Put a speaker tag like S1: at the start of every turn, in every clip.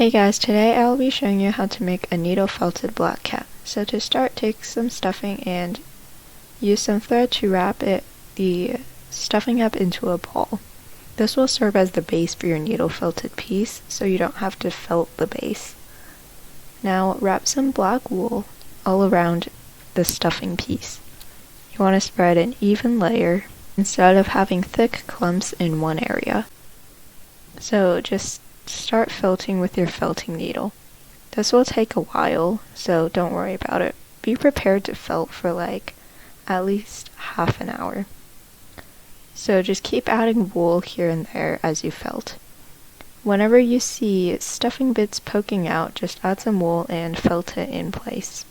S1: Hey guys, today I'll be showing you how to make a needle felted black cat. So to start, take some stuffing and use some thread to wrap the stuffing up into a ball. This will serve as the base for your needle felted piece, so you don't have to felt the base. Now wrap some black wool all around the stuffing piece. You want to spread an even layer instead of having thick clumps in one area. So just start felting with your felting needle. This will take a while, so don't worry about it. Be prepared to felt for at least half an hour. So just keep adding wool here and there as you felt. Whenever you see stuffing bits poking out, just add some wool and felt it in place.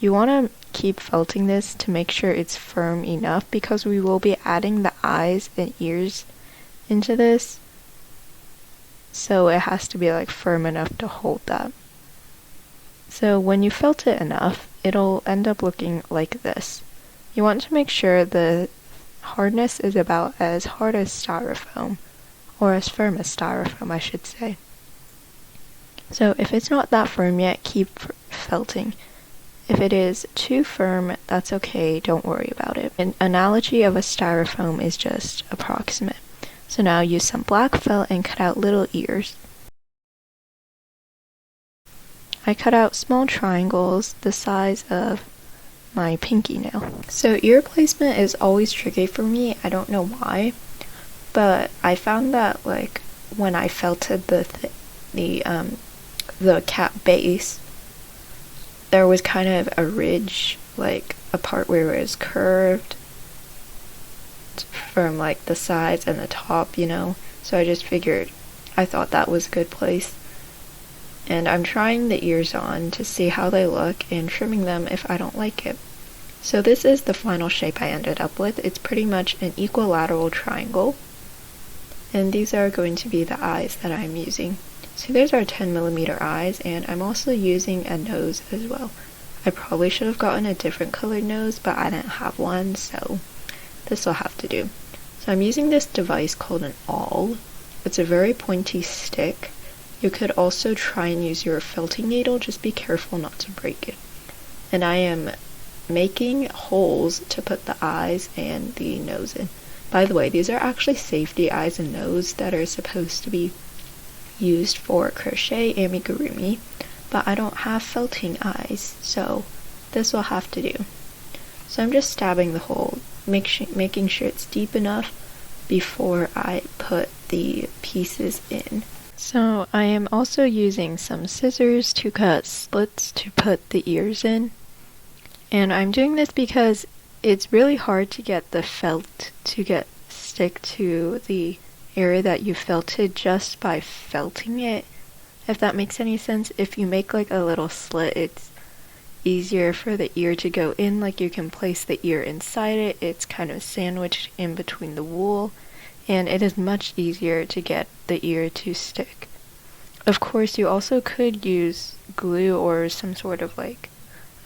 S1: You want to keep felting this to make sure it's firm enough because we will be adding the eyes and ears into this. So it has to be firm enough to hold that. So when you felt it enough, it'll end up looking like this. You want to make sure the hardness is about as hard as styrofoam, or as firm as styrofoam, I should say. So if it's not that firm yet, keep felting. If it is too firm, that's okay, don't worry about it. An analogy of a styrofoam is just approximate. So now use some black felt and cut out little ears. I cut out small triangles the size of my pinky nail. So ear placement is always tricky for me, I don't know why, but I found that when I felted the cat base, there was kind of a ridge, a part where it was curved from the sides and the top, so I just figured I thought that was a good place. And I'm trying the ears on to see how they look and trimming them if I don't like it. So this is the final shape I ended up with. It's pretty much an equilateral triangle, and these are going to be the eyes that I'm using. So there's our 10mm eyes, and I'm also using a nose as well. I probably should have gotten a different colored nose, but I didn't have one, so this will have to do. So I'm using this device called an awl. It's a very pointy stick. You could also try and use your felting needle, just be careful not to break it. And I am making holes to put the eyes and the nose in. By the way, these are actually safety eyes and nose that are supposed to be used for crochet amigurumi, but I don't have felting eyes, so this will have to do. So I'm just stabbing the hole, making sure it's deep enough before I put the pieces in. So I am also using some scissors to cut slits to put the ears in. And I'm doing this because it's really hard to get the felt to stick to the area that you felted just by felting it, if that makes any sense. If you make a little slit, it's easier for the ear to go in, you can place the ear inside it. It's kind of sandwiched in between the wool, and it is much easier to get the ear to stick. Of course, you also could use glue or some sort of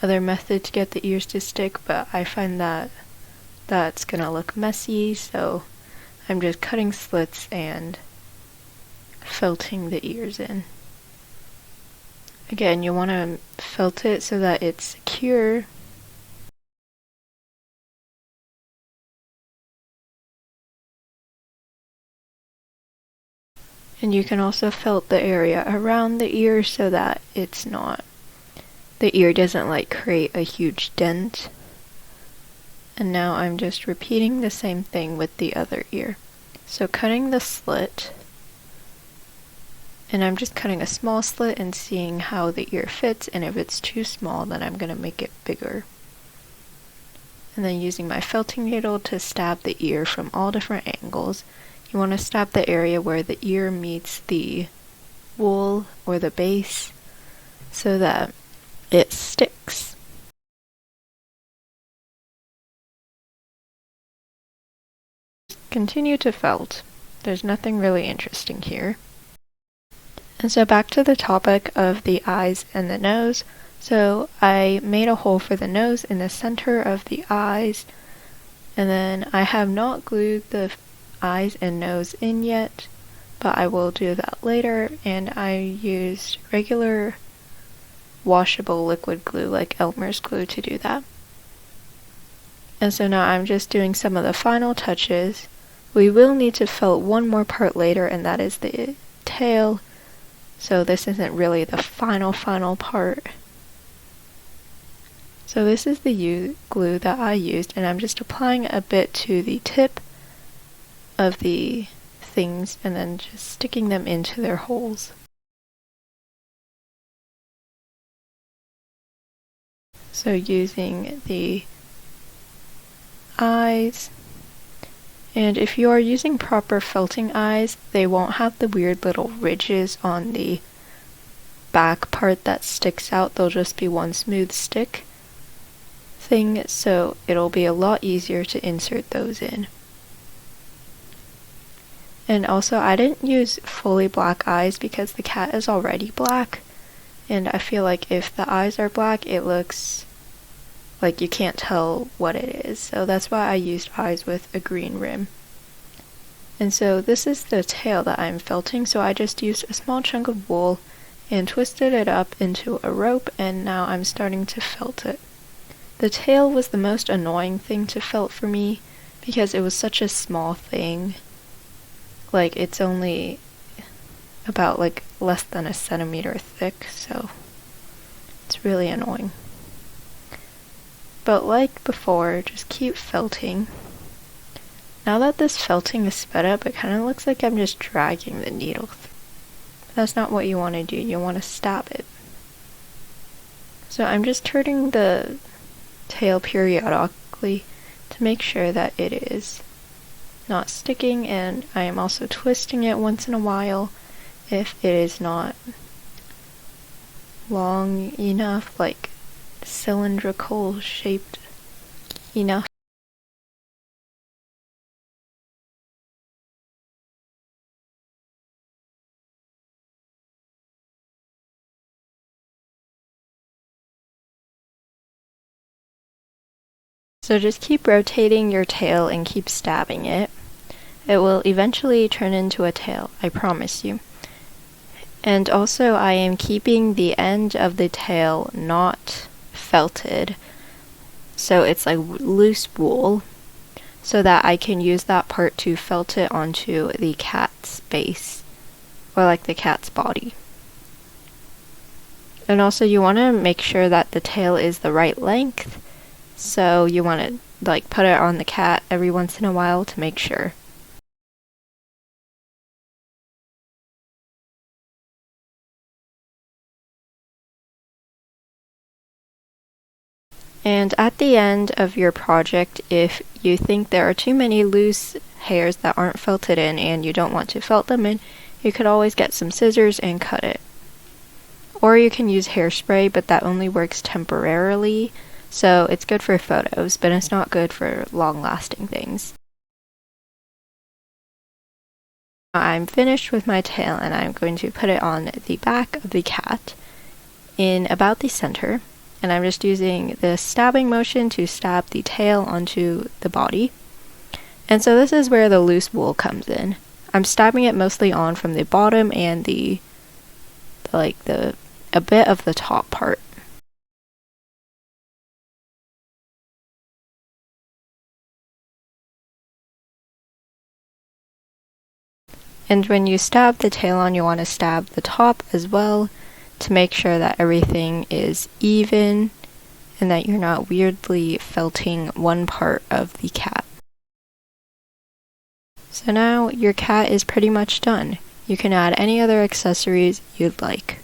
S1: other method to get the ears to stick, but I find that that's gonna look messy, so I'm just cutting slits and felting the ears in. Again, you want to felt it so that it's secure. And you can also felt the area around the ear so that the ear doesn't create a huge dent. And now I'm just repeating the same thing with the other ear. So cutting the slit, and I'm just cutting a small slit and seeing how the ear fits, and if it's too small, then I'm going to make it bigger. And then using my felting needle to stab the ear from all different angles. You want to stab the area where the ear meets the wool or the base so that it sticks. Continue to felt. There's nothing really interesting here. And so back to the topic of the eyes and the nose. So I made a hole for the nose in the center of the eyes, and then I have not glued the eyes and nose in yet, but I will do that later. And I used regular washable liquid glue like Elmer's glue to do that. And so now I'm just doing some of the final touches. We will need to felt one more part later, and that is the tail. So this isn't really the final part. So this is the glue that I used, and I'm just applying a bit to the tip of the things and then just sticking them into their holes. So using the eyes, and if you are using proper felting eyes, they won't have the weird little ridges on the back part that sticks out. They'll just be one smooth stick thing, so it'll be a lot easier to insert those in. And also, I didn't use fully black eyes because the cat is already black, and I feel like if the eyes are black, it looks like you can't tell what it is. So that's why I used eyes with a green rim. And so this is the tail that I'm felting, so I just used a small chunk of wool and twisted it up into a rope, and now I'm starting to felt it. The tail was the most annoying thing to felt for me because it was such a small thing. Like, it's only about like less than a centimeter thick, so it's really annoying. But like before, just keep felting. Now that this felting is sped up, it kind of looks like I'm just dragging the needle. That's not what you want to do. You want to stab it. So I'm just turning the tail periodically to make sure that it is not sticking, and I am also twisting it once in a while if it is not long enough, like cylindrical shaped enough. So just keep rotating your tail and keep stabbing it. It will eventually turn into a tail, I promise you. And also I am keeping the end of the tail not felted, so it's like loose wool, so that I can use that part to felt it onto the cat's base, or like the cat's body. And also you want to make sure that the tail is the right length, so you want to like put it on the cat every once in a while to make sure. And at the end of your project, if you think there are too many loose hairs that aren't felted in and you don't want to felt them in, you could always get some scissors and cut it. Or you can use hairspray, but that only works temporarily, so it's good for photos, but it's not good for long-lasting things. I'm finished with my tail, and I'm going to put it on the back of the cat in about the center. And I'm just using the stabbing motion to stab the tail onto the body. And so this is where the loose wool comes in. I'm stabbing it mostly on from the bottom and a bit of the top part. And when you stab the tail on, you want to stab the top as well to make sure that everything is even and that you're not weirdly felting one part of the cat. So now your cat is pretty much done. You can add any other accessories you'd like.